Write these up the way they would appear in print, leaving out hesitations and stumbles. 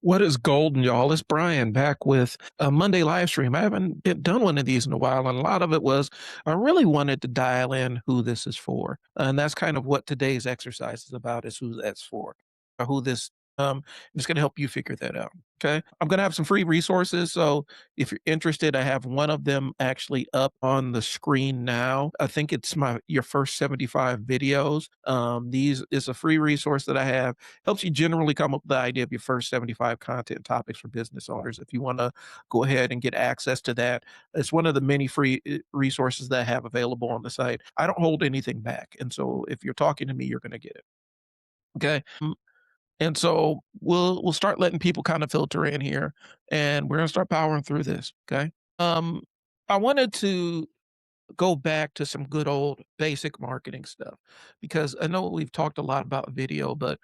What is golden, y'all? It's Brian back with a Monday live stream. I haven't done one of these in a while, and a lot of it was I really wanted to dial in who this is for, and that's kind of what today's exercise is about: is who that's for, or who this. It's going to help you figure that out. Okay, I'm going to have some free resources, so if you're interested, I have one of them actually up on the screen now. I think it's my your first 75 videos. These is a free resource that I have, helps you generally come up with the idea of your first 75 content topics for business owners. If you want to go ahead and get access to that, it's one of the many free resources that I have available on the site. I don't hold anything back. And so if you're talking to me, you're going to get it. Okay. And so we'll start letting people kind of filter in here, and we're going to start powering through this. Okay. Um, I wanted to go back to some good old basic marketing stuff because I know we've talked a lot about video, but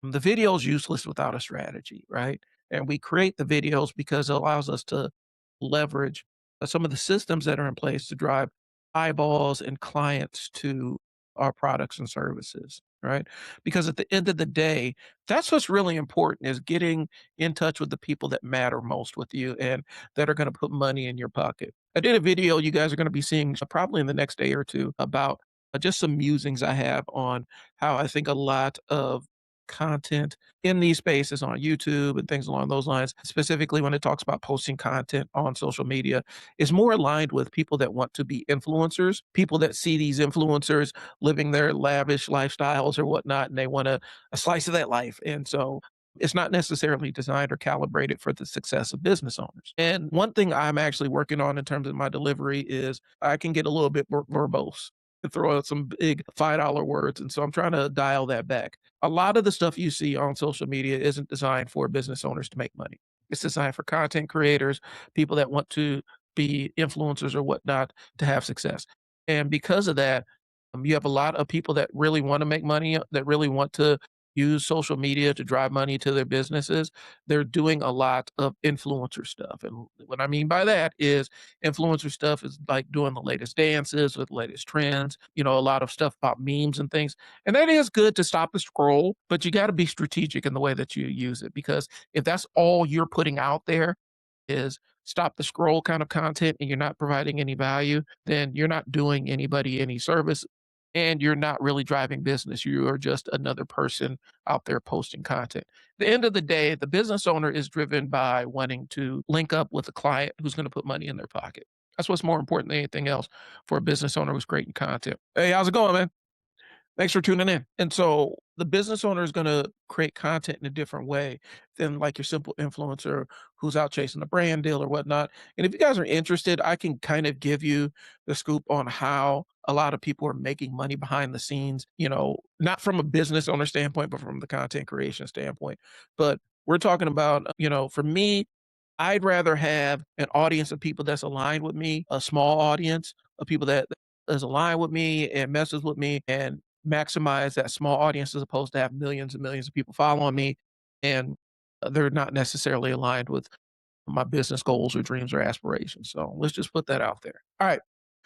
the video is useless without a strategy, right? And we create the videos because it allows us to leverage some of the systems that are in place to drive eyeballs and clients to our products and services, right? Because at the end of the day, that's what's really important is getting in touch with the people that matter most with you and that are going to put money in your pocket. I did a video you guys are going to be seeing probably in the next day or two about just some musings I have on how I think a lot of content in these spaces on YouTube and things along those lines, specifically when it talks about posting content on social media, is more aligned with people that want to be influencers, people that see these influencers living their lavish lifestyles or whatnot, and they want a slice of that life. And so it's not necessarily designed or calibrated for the success of business owners. And one thing I'm actually working on in terms of my delivery is I can get a little bit verbose and throw out some big $5 words. And so I'm trying to dial that back. A lot of the stuff you see on social media isn't designed for business owners to make money. It's designed for content creators, people that want to be influencers or whatnot to have success. And because of that, you have a lot of people that really want to make money, that really want to use social media to drive money to their businesses. They're doing a lot of influencer stuff. And what I mean by that is influencer stuff is like doing the latest dances with latest trends, a lot of stuff about memes and things. And that is good to stop the scroll, but you got to be strategic in the way that you use it because if that's all you're putting out there is stop the scroll kind of content and you're not providing any value, then you're not doing anybody any service and you're not really driving business. You are just another person out there posting content. At the end of the day, the business owner is driven by wanting to link up with a client who's going to put money in their pocket. That's what's more important than anything else for a business owner who's creating content. Hey, how's it going, man? Thanks for tuning in. And so the business owner is going to create content in a different way than like your simple influencer who's out chasing a brand deal or whatnot. And if you guys are interested, I can kind of give you the scoop on how a lot of people are making money behind the scenes, not from a business owner standpoint, but from the content creation standpoint. But we're talking about, for me, I'd rather have an audience of people that's aligned with me, a small audience of people that is aligned with me and messes with me and maximize that small audience as opposed to have millions and millions of people following me and they're not necessarily aligned with my business goals or dreams or aspirations. So let's just put that out there. All right.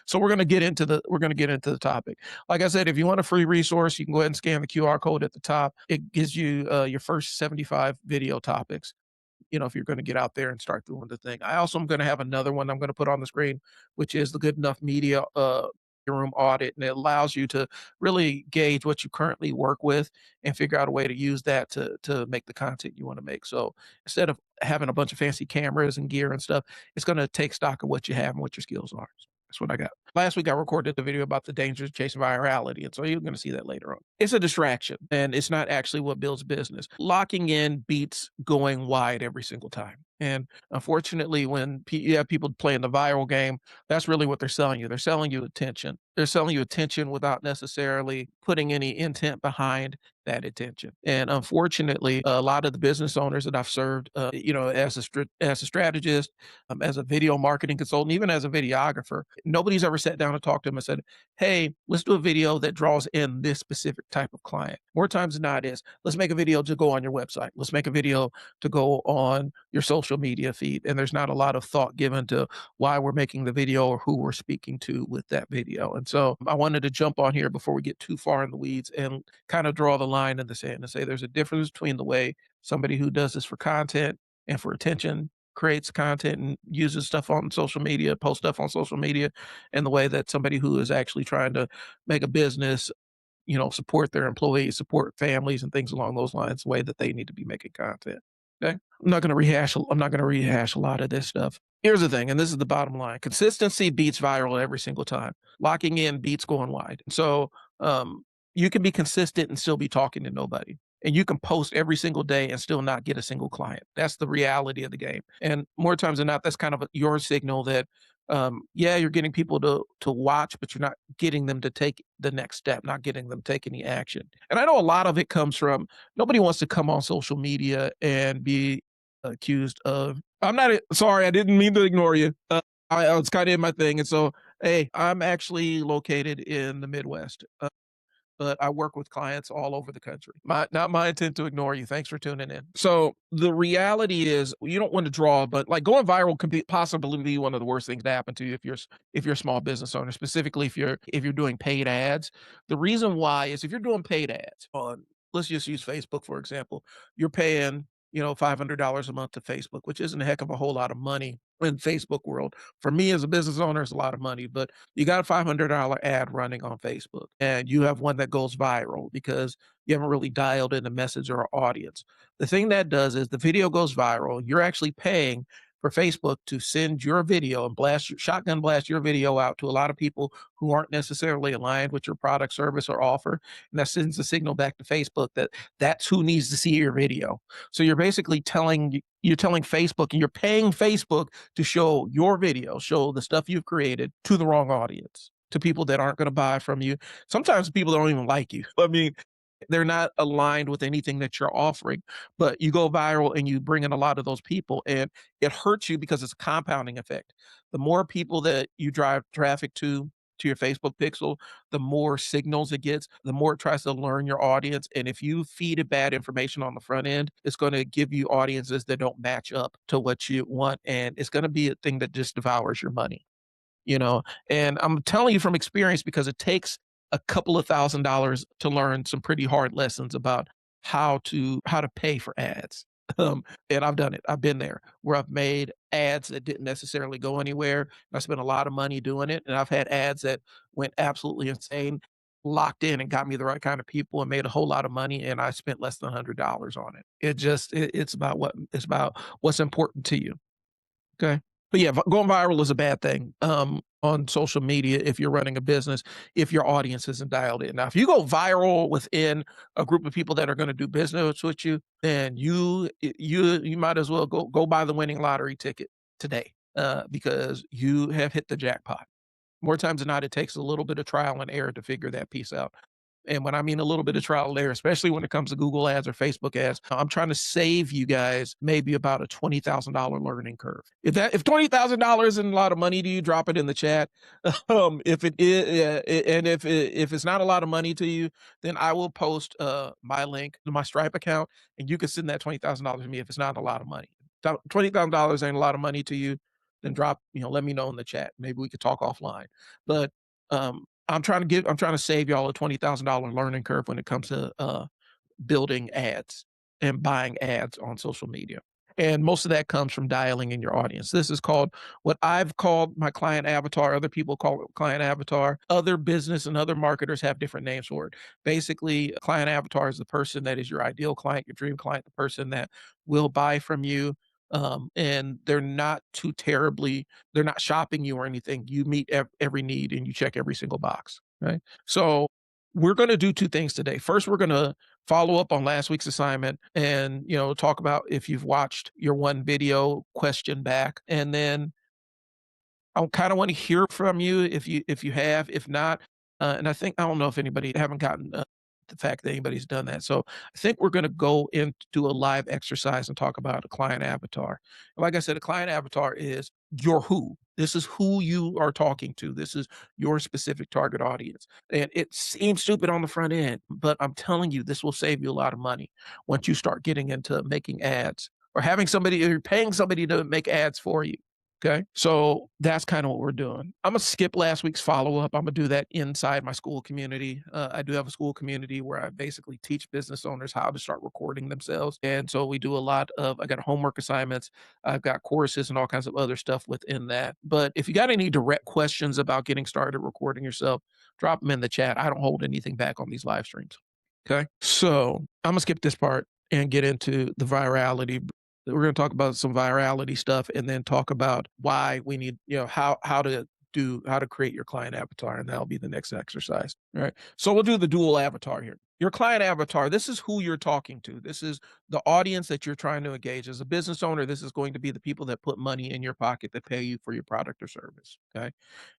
So we're going to get into the topic. Like I said, if you want a free resource, you can go ahead and scan the QR code at the top. It gives you your first 75 video topics, if you're going to get out there and start doing the thing. I also am going to have another one I'm going to put on the screen, which is the Good Enough Media room audit. And it allows you to really gauge what you currently work with and figure out a way to use that to make the content you want to make. So instead of having a bunch of fancy cameras and gear and stuff, it's going to take stock of what you have and what your skills are. So that's what I got. Last week I recorded the video about the dangers of chasing virality. And so you're going to see that later on. It's a distraction and it's not actually what builds business. Locking in beats going wide every single time. And unfortunately, when you have people playing the viral game, that's really what they're selling you. They're selling you attention. They're selling you attention without necessarily putting any intent behind that attention. And unfortunately, a lot of the business owners that I've served, as a strategist, as a video marketing consultant, even as a videographer, nobody's ever sat down and talked to them and said, "Hey, let's do a video that draws in this specific type of client." More times than not is, let's make a video to go on your website. Let's make a video to go on your social media feed. And there's not a lot of thought given to why we're making the video or who we're speaking to with that video. And so I wanted to jump on here before we get too far in the weeds and kind of draw the line in the sand and say there's a difference between the way somebody who does this for content and for attention, creates content and uses stuff on social media, posts stuff on social media in the way that somebody who is actually trying to make a business, support their employees, support families and things along those lines, the way that they need to be making content. Okay. I'm not gonna rehash a lot of this stuff. Here's the thing, and this is the bottom line. Consistency beats viral every single time. Locking in beats going wide. So um, you can be consistent and still be talking to nobody. And you can post every single day and still not get a single client. That's the reality of the game. And more times than not, that's kind of your signal that yeah, you're getting people to watch, but you're not getting them to take the next step, not getting them to take any action. And I know a lot of it comes from nobody wants to come on social media and be accused of. I'm not sorry, I didn't mean to ignore you. I was kind of in my thing, and so hey, I'm actually located in the Midwest. But I work with clients all over the country. Not my intent to ignore you. Thanks for tuning in. So the reality is you don't want to draw, but like going viral can possibly be one of the worst things to happen to you if you're a small business owner, specifically if you're doing paid ads. The reason why is if you're doing paid ads on, let's just use Facebook for example, you're paying $500 a month to Facebook, which isn't a heck of a whole lot of money in Facebook world. For me as a business owner, it's a lot of money, but you got a $500 ad running on Facebook and you have one that goes viral because you haven't really dialed in the message or audience. The thing that does is the video goes viral. You're actually paying for Facebook to send your video and shotgun blast your video out to a lot of people who aren't necessarily aligned with your product, service, or offer. And that sends a signal back to Facebook that that's who needs to see your video. So you're telling Facebook and you're paying Facebook to show your video, show the stuff you've created to the wrong audience, to people that aren't going to buy from you. Sometimes people don't even like you. I mean, they're not aligned with anything that you're offering, but you go viral and you bring in a lot of those people and it hurts you because it's a compounding effect. The more people that you drive traffic to your Facebook pixel, the more signals it gets, the more it tries to learn your audience. And if you feed it bad information on the front end, it's going to give you audiences that don't match up to what you want. And it's going to be a thing that just devours your money you know and I'm telling you from experience because it takes a couple of $1,000s to learn some pretty hard lessons about how to pay for ads. And I've done it. I've been there where I've made ads that didn't necessarily go anywhere. I spent a lot of money doing it, and I've had ads that went absolutely insane, locked in and got me the right kind of people and made a whole lot of money, and I spent less than $100 on it. It's about what's important to you. Okay. But yeah, going viral is a bad thing on social media if you're running a business, if your audience isn't dialed in. Now, if you go viral within a group of people that are going to do business with you, then you might as well go buy the winning lottery ticket today because you have hit the jackpot. More times than not, it takes a little bit of trial and error to figure that piece out. And when I mean a little bit of trial and error, especially when it comes to Google ads or Facebook ads, I'm trying to save you guys maybe about a $20,000 learning curve. If $20,000 isn't a lot of money to you, drop it in the chat. If it is, yeah, and if it's not a lot of money to you, then I will post my link to my Stripe account, and you can send that $20,000 to me if it's not a lot of money. $20,000 ain't a lot of money to you, then let me know in the chat. Maybe we could talk offline. But I'm trying to save y'all a $20,000 learning curve when it comes to building ads and buying ads on social media. And most of that comes from dialing in your audience. This is called what I've called my client avatar. Other people call it client avatar. Other business and other marketers have different names for it. Basically, a client avatar is the person that is your ideal client, your dream client, the person that will buy from you. And they're not shopping you or anything. You meet every need and you check every single box. Right. So we're going to do two things today. First, we're going to follow up on last week's assignment and talk about if you've watched your one video question back, and then I kind of want to hear from you if you have. If not, and I don't know if anybody haven't gotten the fact that anybody's done that. So I think we're going to go into a live exercise and talk about a client avatar. Like I said, a client avatar is your who. This is who you are talking to. This is your specific target audience. And it seems stupid on the front end, but I'm telling you, this will save you a lot of money once you start getting into making ads or having somebody or paying somebody to make ads for you. Okay. So that's kind of what we're doing. I'm going to skip last week's follow up. I'm going to do that inside my Skool community. I do have a Skool community where I basically teach business owners how to start recording themselves. And so we do a lot of, I got homework assignments, I've got courses and all kinds of other stuff within that. But if you got any direct questions about getting started recording yourself, drop them in the chat. I don't hold anything back on these live streams. Okay. So I'm going to skip this part and get into the virality. We're going to talk about some virality stuff and then talk about why we need, how to create your client avatar. And that'll be the next exercise. All right. So we'll do the dual avatar here. Your client avatar, this is who you're talking to. This is the audience that you're trying to engage. As a business owner, this is going to be the people that put money in your pocket that pay you for your product or service. Okay.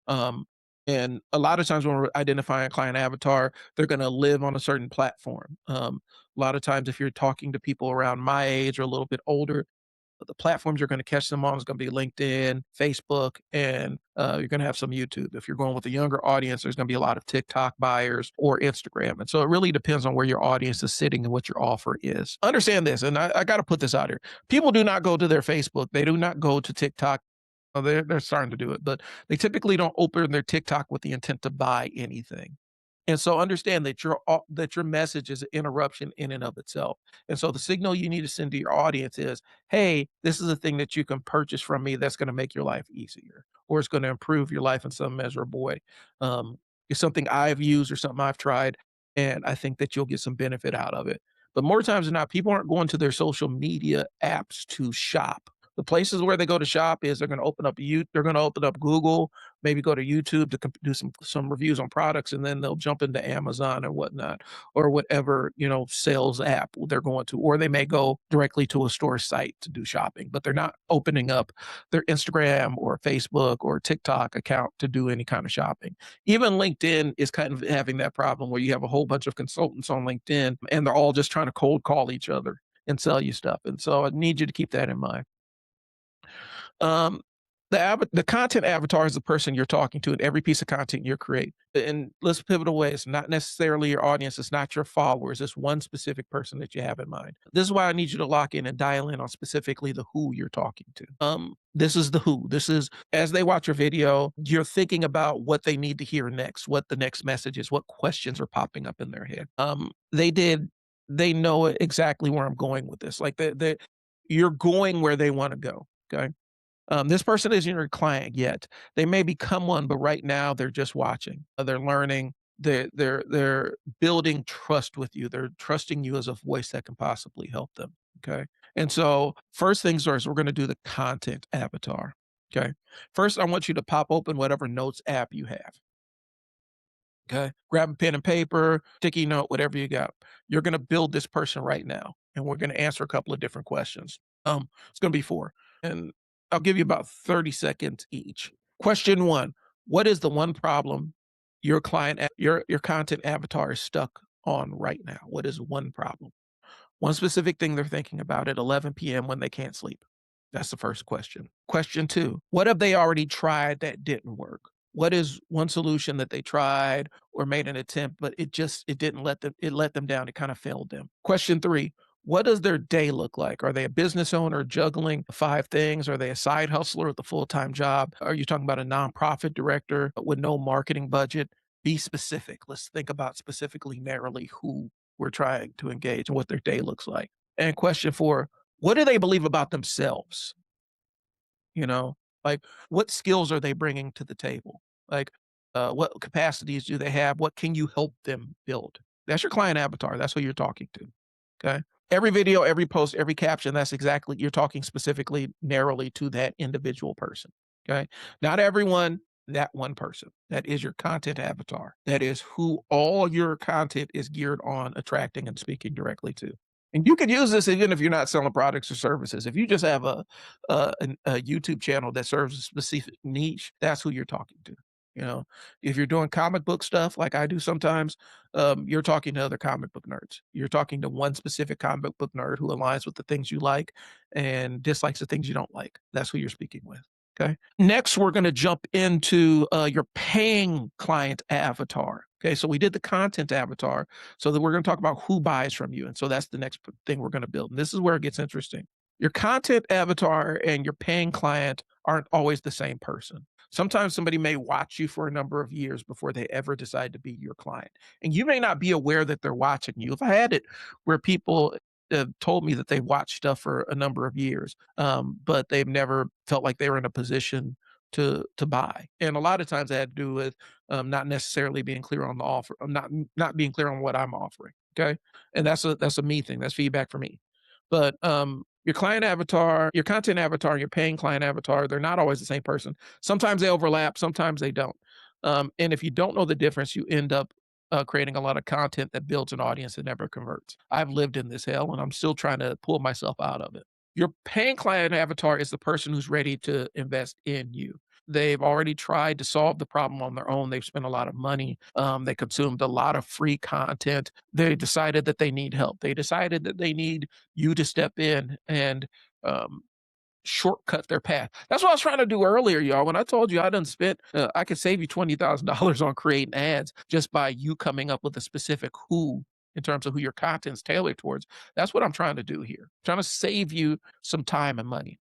Um, and a lot of times when we're identifying a client avatar, they're going to live on a certain platform. A lot of times, if you're talking to people around my age or a little bit older, the platforms you're going to catch them on is going to be LinkedIn, Facebook, and you're going to have some YouTube. If you're going with a younger audience, there's going to be a lot of TikTok buyers or Instagram. And so it really depends on where your audience is sitting and what your offer is. Understand this, and I got to put this out here. People do not go to their Facebook. They do not go to TikTok. Well, they're starting to do it, but they typically don't open their TikTok with the intent to buy anything. And so understand that your message is an interruption in and of itself. And so the signal you need to send to your audience is, "Hey, this is a thing that you can purchase from me that's going to make your life easier, or it's going to improve your life in some measurable way. Um, it's something I've used or something I've tried, and I think that you'll get some benefit out of it." But more times than not, people aren't going to their social media apps to shop. The places where they go to shop is they're going to open up Google, maybe go to YouTube to do some reviews on products, and then they'll jump into Amazon and whatnot, or whatever sales app they're going to, or they may go directly to a store site to do shopping, but they're not opening up their Instagram or Facebook or TikTok account to do any kind of shopping. Even LinkedIn is kind of having that problem where you have a whole bunch of consultants on LinkedIn, and they're all just trying to cold call each other and sell you stuff. And so I need you to keep that in mind. Um, the content avatar is the person you're talking to in every piece of content you create. And let's pivot away. It's not necessarily your audience. It's not your followers. It's one specific person that you have in mind. This is why I need you to lock in and dial in on specifically the who you're talking to. This is the who. This is as they watch your video, you're thinking about what they need to hear next, what the next message is, what questions are popping up in their head. They know exactly where I'm going with this. Like you're going where they want to go. Okay. This person isn't your client yet. They may become one, but right now they're just watching. They're learning. They're building trust with you. They're trusting you as a voice that can possibly help them. Okay. And so first things first, we're going to do the content avatar. Okay. First, I want you to pop open whatever notes app you have. Okay. Grab a pen and paper, sticky note, whatever you got. You're going to build this person right now. And we're going to answer a couple of different questions. It's going to be four. And I'll give you about 30 seconds each. Question one: what is the one problem your content avatar is stuck on right now? What is one problem? One specific thing they're thinking about at 11 p.m. when they can't sleep. That's the first question. Question two: what have they already tried that didn't work? What is one solution that they tried or made an attempt, but it didn't let them down. It kind of failed them. Question three: what does their day look like? Are they a business owner juggling five things? Are they a side hustler with a full-time job? Are you talking about a nonprofit director with no marketing budget? Be specific. Let's think about specifically, narrowly who we're trying to engage and what their day looks like. And question four: what do they believe about themselves? You know, like what skills are they bringing to the table? Like, what capacities do they have? What can you help them build? That's your client avatar. That's who you're talking to. Okay. Every video, every post, every caption, that's exactly, you're talking specifically narrowly to that individual person. Okay. Not everyone, that one person. That is your content avatar. That is who all your content is geared on attracting and speaking directly to. And you can use this even if you're not selling products or services. If you just have a YouTube channel that serves a specific niche, that's who you're talking to. You know, if you're doing comic book stuff like I do sometimes, you're talking to other comic book nerds. You're talking to one specific comic book nerd who aligns with the things you like and dislikes the things you don't like. That's who you're speaking with. Okay. Next, we're going to jump into your paying client avatar. Okay. So we did the content avatar. So that we're going to talk about who buys from you. And so that's the next thing we're going to build. And this is where it gets interesting. Your content avatar and your paying client aren't always the same person. Sometimes somebody may watch you for a number of years before they ever decide to be your client. And you may not be aware that they're watching you. If I had it where people told me that they watched stuff for a number of years, but they've never felt like they were in a position to buy. And a lot of times that had to do with not necessarily being clear on the offer, not being clear on what I'm offering. Okay, and that's a me thing. That's feedback for me. But your client avatar, your content avatar, your paying client avatar, they're not always the same person. Sometimes they overlap, sometimes they don't. And if you don't know the difference, you end up creating a lot of content that builds an audience that never converts. I've lived in this hell and I'm still trying to pull myself out of it. Your paying client avatar is the person who's ready to invest in you. They've already tried to solve the problem on their own. They've spent a lot of money. They consumed a lot of free content. They decided that they need help. They decided that they need you to step in and um, shortcut their path. That's what I was trying to do earlier, y'all. When I told you I done spent, I could save you $20,000 on creating ads just by you coming up with a specific who in terms of who your content's tailored towards. That's what I'm trying to do here. Trying to save you some time and money.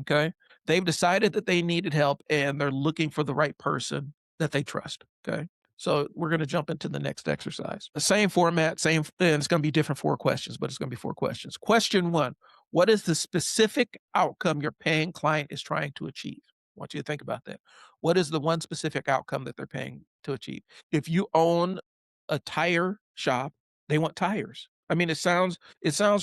Okay. They've decided that they needed help and they're looking for the right person that they trust. Okay. So we're going to jump into the next exercise. The same format, and it's going to be different 4 questions, but it's going to be 4 questions. Question 1: what is the specific outcome your paying client is trying to achieve? I want you to think about that. What is the one specific outcome that they're paying to achieve? If you own a tire shop, they want tires. I mean, it sounds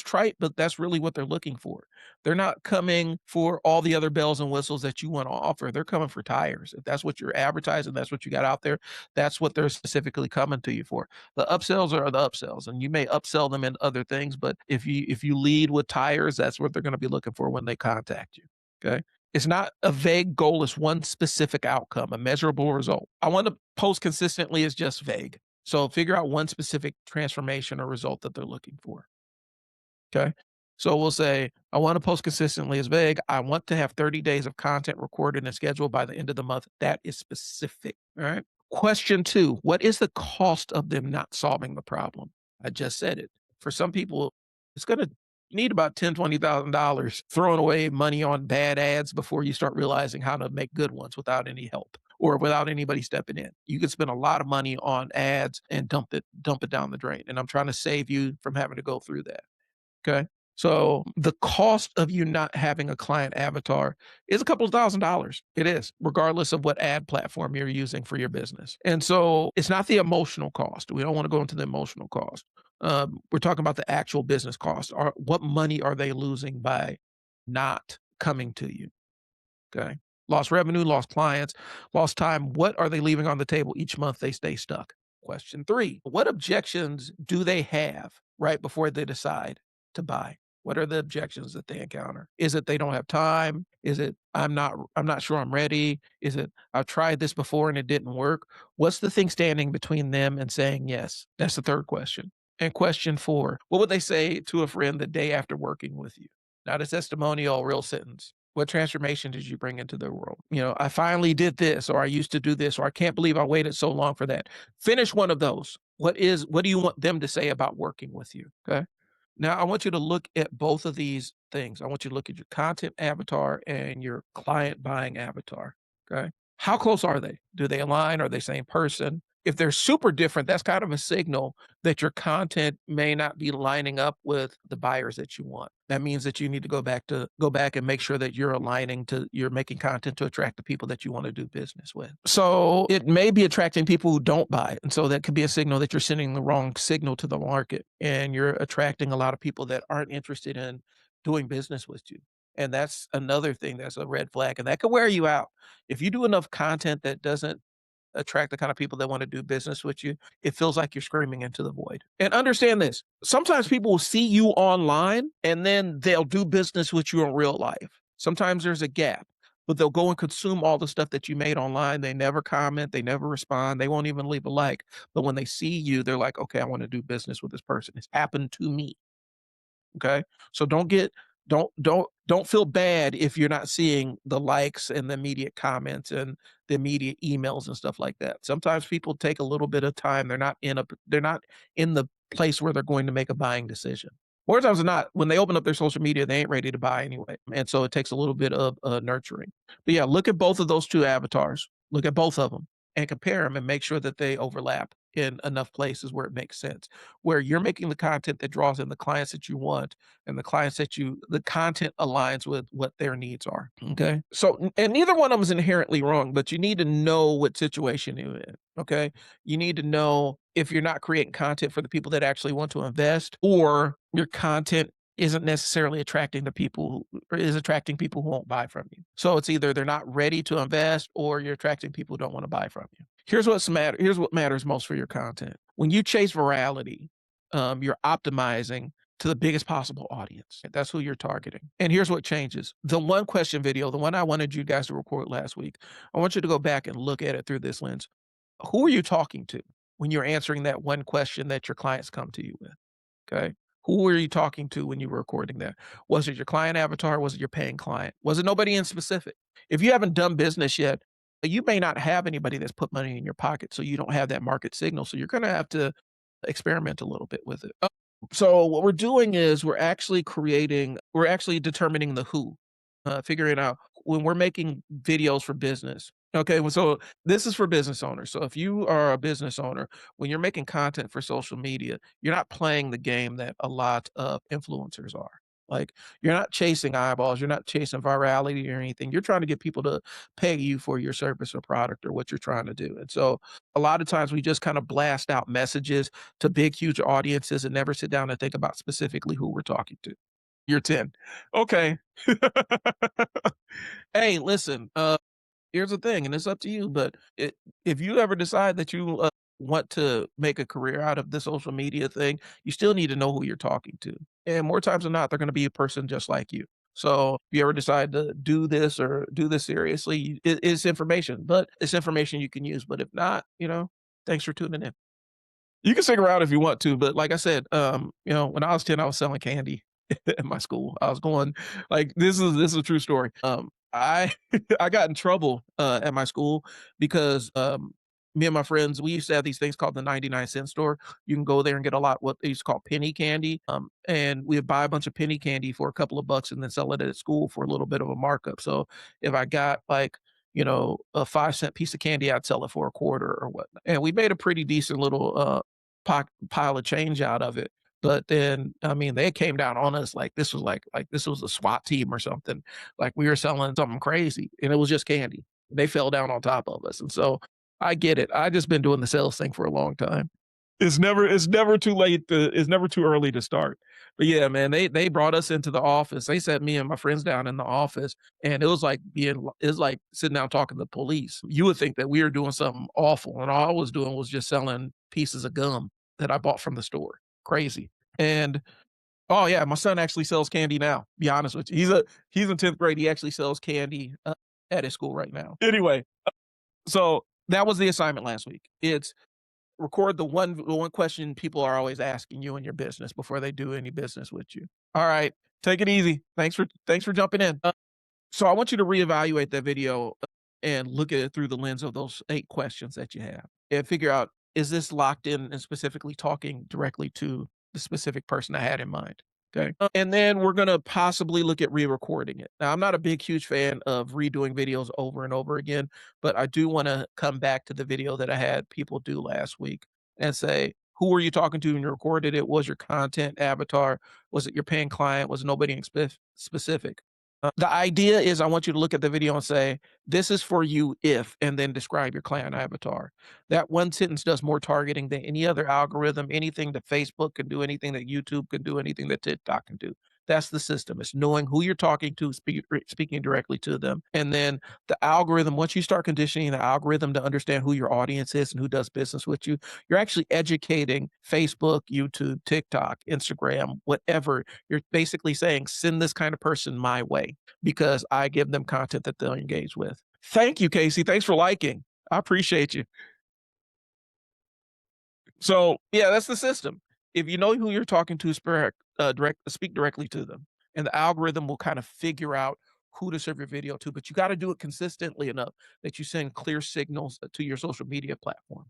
trite, but that's really what they're looking for. They're not coming for all the other bells and whistles that you want to offer. They're coming for tires. If that's what you're advertising, that's what you got out there, that's what they're specifically coming to you for. The upsells are the upsells, and you may upsell them in other things, but if you lead with tires, that's what they're going to be looking for when they contact you. Okay? It's not a vague goal, it's one specific outcome, a measurable result. I want to post consistently is just vague. So figure out one specific transformation or result that they're looking for. Okay. So we'll say, I want to post consistently is vague. I want to have 30 days of content recorded and scheduled by the end of the month. That is specific. All right. Question 2: what is the cost of them not solving the problem? I just said it. For some people, it's going to need about $10,000, $20,000 throwing away money on bad ads before you start realizing how to make good ones without any help or without anybody stepping in. You could spend a lot of money on ads and dump it down the drain. And I'm trying to save you from having to go through that. Okay. So the cost of you not having a client avatar is a couple of $1,000s. It is, regardless of what ad platform you're using for your business. And so it's not the emotional cost. We don't want to go into the emotional cost. We're talking about the actual business cost. What money are they losing by not coming to you? Okay. Lost revenue, lost clients, lost time. What are they leaving on the table each month they stay stuck? Question 3: what objections do they have right before they decide to buy? What are the objections that they encounter? Is it they don't have time? Is it I'm not sure I'm ready? Is it I've tried this before and it didn't work? What's the thing standing between them and saying yes? That's the third question. And question 4: what would they say to a friend the day after working with you? Not a testimonial, real sentence. What transformation did you bring into their world? I finally did this, or I used to do this, or I can't believe I waited so long for that. Finish one of those. What do you want them to say about working with you? Okay. Now I want you to look at both of these things. I want you to look at your content avatar and your client buying avatar. Okay. How close are they? Do they align? Are they same person? If they're super different, that's kind of a signal that your content may not be lining up with the buyers that you want. That means that you need to go back and make sure that you're making content to attract the people that you want to do business with. So it may be attracting people who don't buy. And so that could be a signal that you're sending the wrong signal to the market and you're attracting a lot of people that aren't interested in doing business with you. And that's another thing that's a red flag. And that could wear you out. If you do enough content that doesn't attract the kind of people that want to do business with you, it feels like you're screaming into the void. And understand this: sometimes people will see you online and then they'll do business with you in real life. Sometimes there's a gap, but they'll go and consume all the stuff that you made online. They never comment, they never respond, they won't even leave a like. But when they see you, they're like, okay, I want to do business with this person. It's happened to me. Okay. So don't feel bad if you're not seeing the likes and the immediate comments and the immediate emails and stuff like that. Sometimes people take a little bit of time. They're not in the place where they're going to make a buying decision. More times than not, when they open up their social media, they ain't ready to buy anyway, and so it takes a little bit of, nurturing. But yeah, look at both of those 2 avatars. Look at both of them and compare them, and make sure that they overlap in enough places where it makes sense, where you're making the content that draws in the clients that you want and the content aligns with what their needs are, okay? So and neither one of them is inherently wrong, but you need to know what situation you're in, okay? You need to know if you're not creating content for the people that actually want to invest, or your content isn't necessarily attracting the people or is attracting people who won't buy from you. So it's either they're not ready to invest or you're attracting people who don't want to buy from you. Here's what matters most for your content. When you chase virality, you're optimizing to the biggest possible audience. That's who you're targeting. And here's what changes. The one question video, the one I wanted you guys to record last week, I want you to go back and look at it through this lens. Who are you talking to when you're answering that one question that your clients come to you with? Okay. Who were you talking to when you were recording that? Was it your client avatar? Was it your paying client? Was it nobody in specific? If you haven't done business yet, you may not have anybody that's put money in your pocket, so you don't have that market signal. So you're going to have to experiment a little bit with it. So what we're doing is we're actually determining the who, figuring out when we're making videos for business. Okay, well, so this is for business owners. So if you are a business owner, when you're making content for social media, you're not playing the game that a lot of influencers are. Like, you're not chasing eyeballs, you're not chasing virality or anything. You're trying to get people to pay you for your service or product or what you're trying to do. And so a lot of times we just kind of blast out messages to big, huge audiences and never sit down and think about specifically who we're talking to. You're 10. Okay. Hey, listen, here's the thing, and it's up to you, but if you ever decide that you want to make a career out of the social media thing, you still need to know who you're talking to. And more times than not, they're going to be a person just like you. So if you ever decide to do this or do this seriously, it's information, but it's information you can use. But if not, thanks for tuning in. You can stick around if you want to, but like I said, when I was 10, I was selling candy at my school. I was going like this is a true story. I I got in trouble at my school because me and my friends, we used to have these things called the 99-cent store. You can go there and get a lot what they used to call penny candy. And we'd buy a bunch of penny candy for a couple of bucks and then sell it at school for a little bit of a markup. So if I got like a 5-cent piece of candy, I'd sell it for a quarter or whatnot. And we made a pretty decent little pile of change out of it. But then, I mean, they came down on us like this was like this was a SWAT team or something. Like we were selling something crazy, and it was just candy. They fell down on top of us, and so I get it. I just been doing the sales thing for a long time. It's never too late it's never too early to start. But yeah, man, they brought us into the office. They sat me and my friends down in the office, and it was like sitting down talking to the police. You would think that we were doing something awful, and all I was doing was just selling pieces of gum that I bought from the store. Crazy. And oh yeah, my son actually sells candy now. Be honest with you, he's in 10th grade. He actually sells candy at his school right now. Anyway, so that was the assignment last week. It's record the one question people are always asking you in your business before they do any business with you. All right, take it easy. Thanks for jumping in. So I want you to reevaluate that video and look at it through the lens of those 8 questions that you have and figure out, is this locked in and specifically talking directly to the specific person I had in mind? Okay. And then we're going to possibly look at re-recording it. Now, I'm not a big, huge fan of redoing videos over and over again, but I do want to come back to the video that I had people do last week and say, who were you talking to when you recorded it? Was your content avatar? Was it your paying client? Was nobody in specific? The idea is I want you to look at the video and say, this is for you if, and then describe your client avatar. That one sentence does more targeting than any other algorithm, anything that Facebook can do, anything that YouTube can do, anything that TikTok can do. That's the system. It's knowing who you're talking to, speaking directly to them. And then the algorithm, once you start conditioning the algorithm to understand who your audience is and who does business with you, you're actually educating Facebook, YouTube, TikTok, Instagram, whatever. You're basically saying, send this kind of person my way because I give them content that they'll engage with. Thank you, Casey. Thanks for liking. I appreciate you. So yeah, that's the system. If you know who you're talking to, speak directly to them, and the algorithm will kind of figure out who to serve your video to. But you got to do it consistently enough that you send clear signals to your social media platform.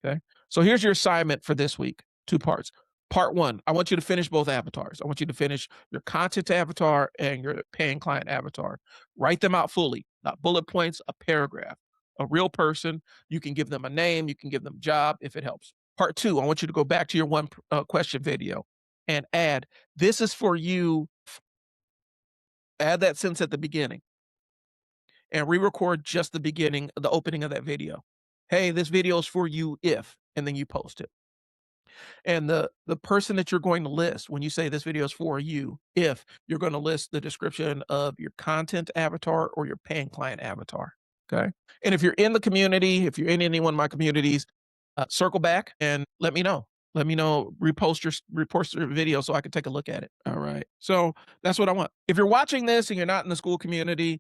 Okay. So here's your assignment for this week. 2 parts. Part one, I want you to finish both avatars. I want you to finish your content avatar and your paying client avatar. Write them out fully, not bullet points, a paragraph. A real person, you can give them a name, you can give them a job if it helps. Part two, I want you to go back to your one question video and add, this is for you. Add that sentence at the beginning and re-record just the beginning, the opening of that video. Hey, this video is for you if, and then you post it. And the person that you're going to list when you say this video is for you, if you're going to list the description of your content avatar or your paying client avatar. Okay. And if you're in the community, if you're in any one of my communities, circle back and let me know. Let me know, repost your video so I can take a look at it. All right. So that's what I want. If you're watching this and you're not in the Skool community,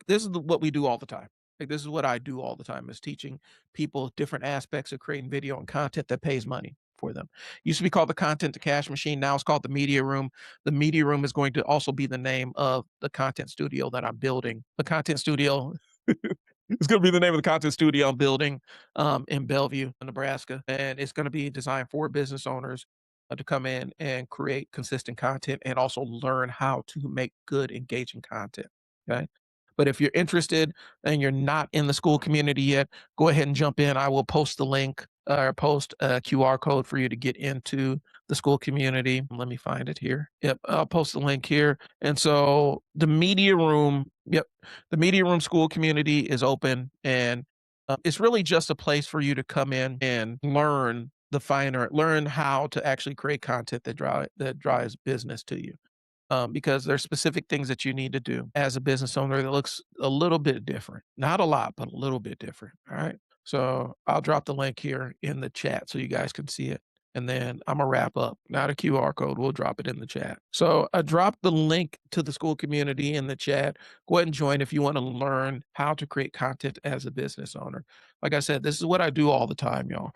this is what we do all the time. Like this is what I do all the time is teaching people different aspects of creating video and content that pays money for them. Used to be called the content to cash machine. Now it's called the media room. The media room is going to also be the name of the content studio that I'm building. The content studio it's going to be the name of the content studio I'm building in Bellevue, Nebraska. And it's going to be designed for business owners to come in and create consistent content and also learn how to make good, engaging content. Okay. But if you're interested and you're not in the Skool community yet, go ahead and jump in. I will post the link or post a QR code for you to get into the Skool community. Let me find it here. Yep, I'll post the link here. And so the media room, yep, the media room Skool community is open, and it's really just a place for you to come in and learn how to actually create content that drives business to you because there's specific things that you need to do as a business owner that looks a little bit different. Not a lot, but a little bit different. All right. So I'll drop the link here in the chat so you guys can see it. And then I'm gonna wrap up. Not a QR code. We'll drop it in the chat. So I dropped the link to the Skool community in the chat. Go ahead and join if you want to learn how to create content as a business owner. Like I said, this is what I do all the time, y'all.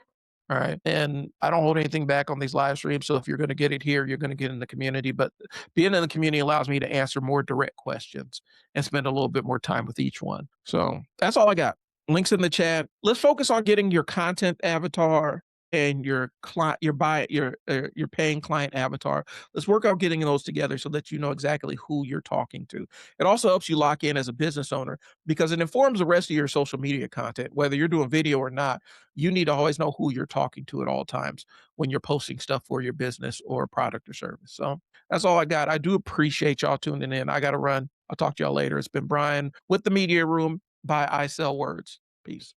All right. And I don't hold anything back on these live streams. So if you're going to get it here, you're going to get in the community. But being in the community allows me to answer more direct questions and spend a little bit more time with each one. So that's all I got. Links in the chat. Let's focus on getting your content avatar and your client, your paying client avatar. Let's work on getting those together so that you know exactly who you're talking to. It also helps you lock in as a business owner because it informs the rest of your social media content, whether you're doing video or not. You need to always know who you're talking to at all times when you're posting stuff for your business or product or service. So that's all I got. I do appreciate y'all tuning in. I got to run. I'll talk to y'all later. It's been Brian with the Media Room by I Sell Words. Peace.